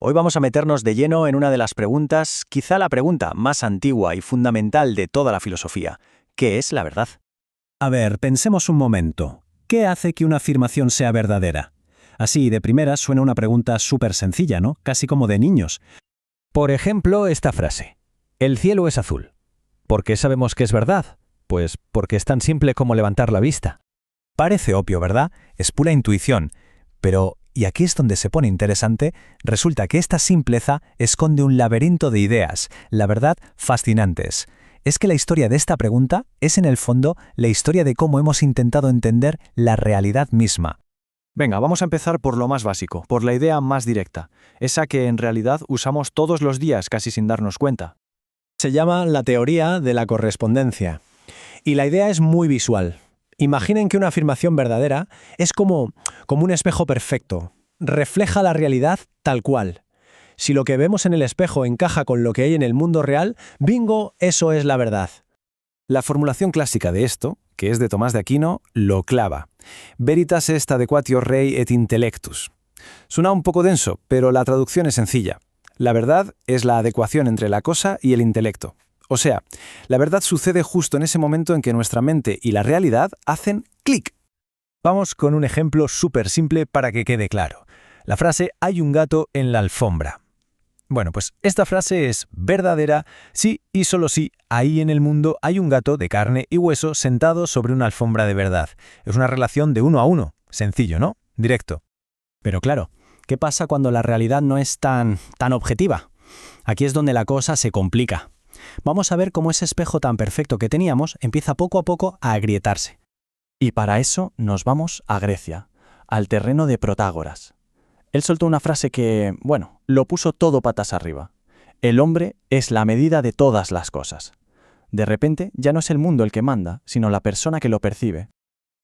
Hoy vamos a meternos de lleno en una de las preguntas, quizá la pregunta más antigua y fundamental de toda la filosofía. ¿Qué es la verdad? A ver, pensemos un momento. ¿Qué hace que una afirmación sea verdadera? Así, de primera, suena una pregunta súper sencilla, ¿no? Casi como de niños. Por ejemplo, esta frase. El cielo es azul. ¿Por qué sabemos que es verdad? Pues porque es tan simple como levantar la vista. Parece obvio, ¿verdad? Es pura intuición. Pero, y aquí es donde se pone interesante, resulta que esta simpleza esconde un laberinto de ideas, la verdad, fascinantes. Es que la historia de esta pregunta es en el fondo la historia de cómo hemos intentado entender la realidad misma. Venga, vamos a empezar por lo más básico, por la idea más directa, esa que en realidad usamos todos los días casi sin darnos cuenta. Se llama la teoría de la correspondencia. Y la idea es muy visual. Imaginen que una afirmación verdadera es como un espejo perfecto. Refleja la realidad tal cual. Si lo que vemos en el espejo encaja con lo que hay en el mundo real, bingo, eso es la verdad. La formulación clásica de esto, que es de Tomás de Aquino, lo clava. Veritas est adequatio rei et intellectus. Suena un poco denso, pero la traducción es sencilla. La verdad es la adecuación entre la cosa y el intelecto. O sea, la verdad sucede justo en ese momento en que nuestra mente y la realidad hacen clic. Vamos con un ejemplo súper simple para que quede claro. La frase «hay un gato en la alfombra». Bueno, pues esta frase es verdadera si y solo si ahí en el mundo hay un gato de carne y hueso sentado sobre una alfombra de verdad. Es una relación de 1 a 1. Sencillo, ¿no? Directo. Pero claro, ¿qué pasa cuando la realidad no es tan objetiva? Aquí es donde la cosa se complica. Vamos a ver cómo ese espejo tan perfecto que teníamos empieza poco a poco a agrietarse. Y para eso nos vamos a Grecia, al terreno de Protágoras. Él soltó una frase que, lo puso todo patas arriba. El hombre es la medida de todas las cosas. De repente ya no es el mundo el que manda, sino la persona que lo percibe.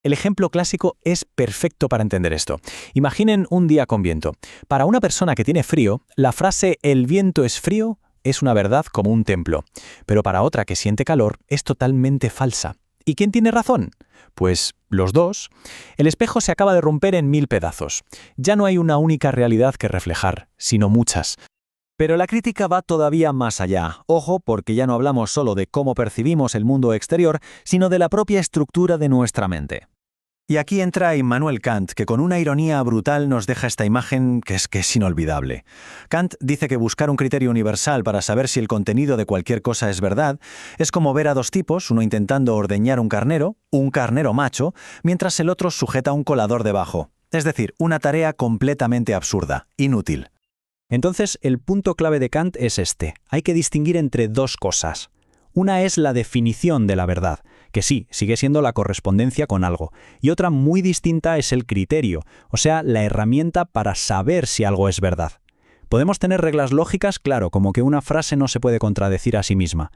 El ejemplo clásico es perfecto para entender esto. Imaginen un día con viento. Para una persona que tiene frío, la frase «el viento es frío» es una verdad como un templo. Pero para otra que siente calor, es totalmente falsa. ¿Y quién tiene razón? Pues los dos. El espejo se acaba de romper en 1000 pedazos. Ya no hay una única realidad que reflejar, sino muchas. Pero la crítica va todavía más allá. Ojo, porque ya no hablamos solo de cómo percibimos el mundo exterior, sino de la propia estructura de nuestra mente. Y aquí entra Immanuel Kant, que con una ironía brutal nos deja esta imagen que es inolvidable. Kant dice que buscar un criterio universal para saber si el contenido de cualquier cosa es verdad es como ver a dos tipos, uno intentando ordeñar un carnero macho, mientras el otro sujeta un colador debajo. Es decir, una tarea completamente absurda, inútil. Entonces, el punto clave de Kant es este. Hay que distinguir entre dos cosas. Una es la definición de la verdad, que sí, sigue siendo la correspondencia con algo, y otra muy distinta es el criterio, o sea, la herramienta para saber si algo es verdad. Podemos tener reglas lógicas, claro, como que una frase no se puede contradecir a sí misma.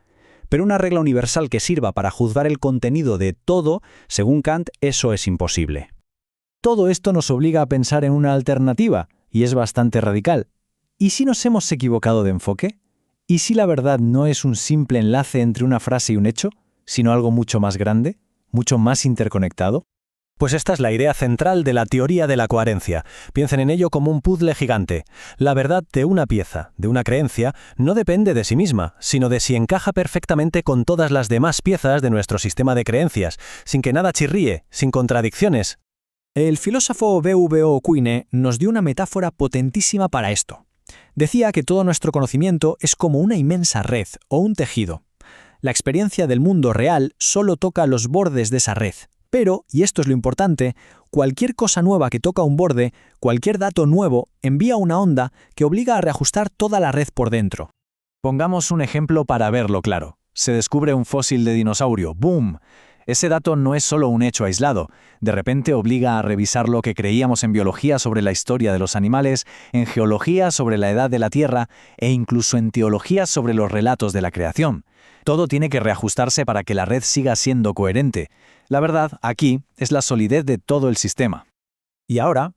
Pero una regla universal que sirva para juzgar el contenido de todo, según Kant, eso es imposible. Todo esto nos obliga a pensar en una alternativa, y es bastante radical. ¿Y si nos hemos equivocado de enfoque? ¿Y si la verdad no es un simple enlace entre una frase y un hecho, sino algo mucho más grande, mucho más interconectado? Pues esta es la idea central de la teoría de la coherencia. Piensen en ello como un puzzle gigante. La verdad de una pieza, de una creencia, no depende de sí misma, sino de si encaja perfectamente con todas las demás piezas de nuestro sistema de creencias, sin que nada chirríe, sin contradicciones. El filósofo B.V.O. Quine nos dio una metáfora potentísima para esto. Decía que todo nuestro conocimiento es como una inmensa red o un tejido. La experiencia del mundo real solo toca los bordes de esa red. Pero, y esto es lo importante, cualquier cosa nueva que toca un borde, cualquier dato nuevo, envía una onda que obliga a reajustar toda la red por dentro. Pongamos un ejemplo para verlo claro. Se descubre un fósil de dinosaurio. ¡Boom! Ese dato no es solo un hecho aislado. De repente obliga a revisar lo que creíamos en biología sobre la historia de los animales, en geología sobre la edad de la Tierra e incluso en teología sobre los relatos de la creación. Todo tiene que reajustarse para que la red siga siendo coherente. La verdad, aquí, es la solidez de todo el sistema. Y ahora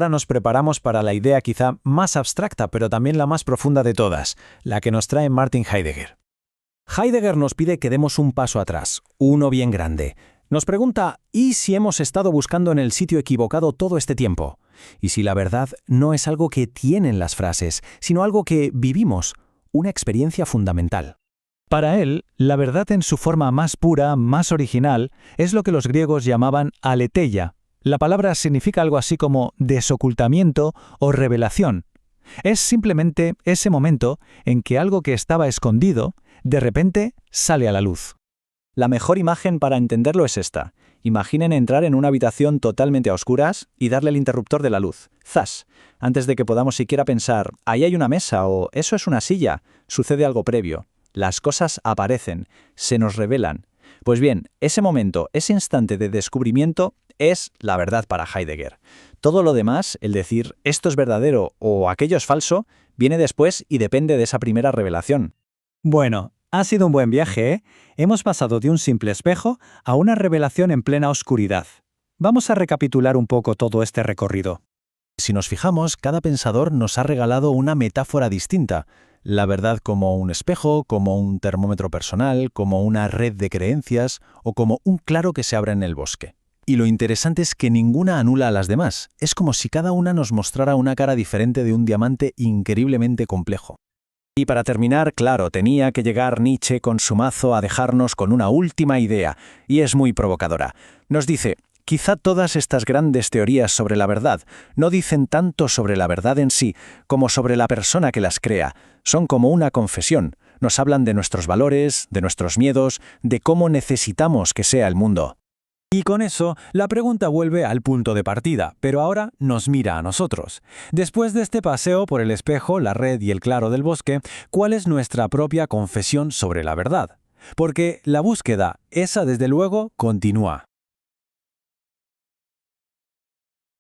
nos preparamos para la idea quizá más abstracta, pero también la más profunda de todas, la que nos trae Martin Heidegger. Heidegger nos pide que demos un paso atrás, uno bien grande. Nos pregunta, ¿y si hemos estado buscando en el sitio equivocado todo este tiempo? Y si la verdad no es algo que tienen las frases, sino algo que vivimos, una experiencia fundamental. Para él, la verdad en su forma más pura, más original, es lo que los griegos llamaban aletheia. La palabra significa algo así como desocultamiento o revelación. Es simplemente ese momento en que algo que estaba escondido, de repente sale a la luz. La mejor imagen para entenderlo es esta. Imaginen entrar en una habitación totalmente a oscuras y darle el interruptor de la luz. ¡Zas! Antes de que podamos siquiera pensar, ahí hay una mesa o eso es una silla, sucede algo previo. Las cosas aparecen, se nos revelan. Pues bien, ese momento, ese instante de descubrimiento es la verdad para Heidegger. Todo lo demás, el decir esto es verdadero o aquello es falso, viene después y depende de esa primera revelación. Bueno, ha sido un buen viaje, ¿eh? Hemos pasado de un simple espejo a una revelación en plena oscuridad. Vamos a recapitular un poco todo este recorrido. Si nos fijamos, cada pensador nos ha regalado una metáfora distinta. La verdad como un espejo, como un termómetro personal, como una red de creencias o como un claro que se abre en el bosque. Y lo interesante es que ninguna anula a las demás. Es como si cada una nos mostrara una cara diferente de un diamante increíblemente complejo. Y para terminar, claro, tenía que llegar Nietzsche con su mazo a dejarnos con una última idea, y es muy provocadora. Nos dice, quizá todas estas grandes teorías sobre la verdad no dicen tanto sobre la verdad en sí como sobre la persona que las crea. Son como una confesión. Nos hablan de nuestros valores, de nuestros miedos, de cómo necesitamos que sea el mundo. Y con eso, la pregunta vuelve al punto de partida, pero ahora nos mira a nosotros. Después de este paseo por el espejo, la red y el claro del bosque, ¿cuál es nuestra propia confesión sobre la verdad? Porque la búsqueda, esa desde luego, continúa.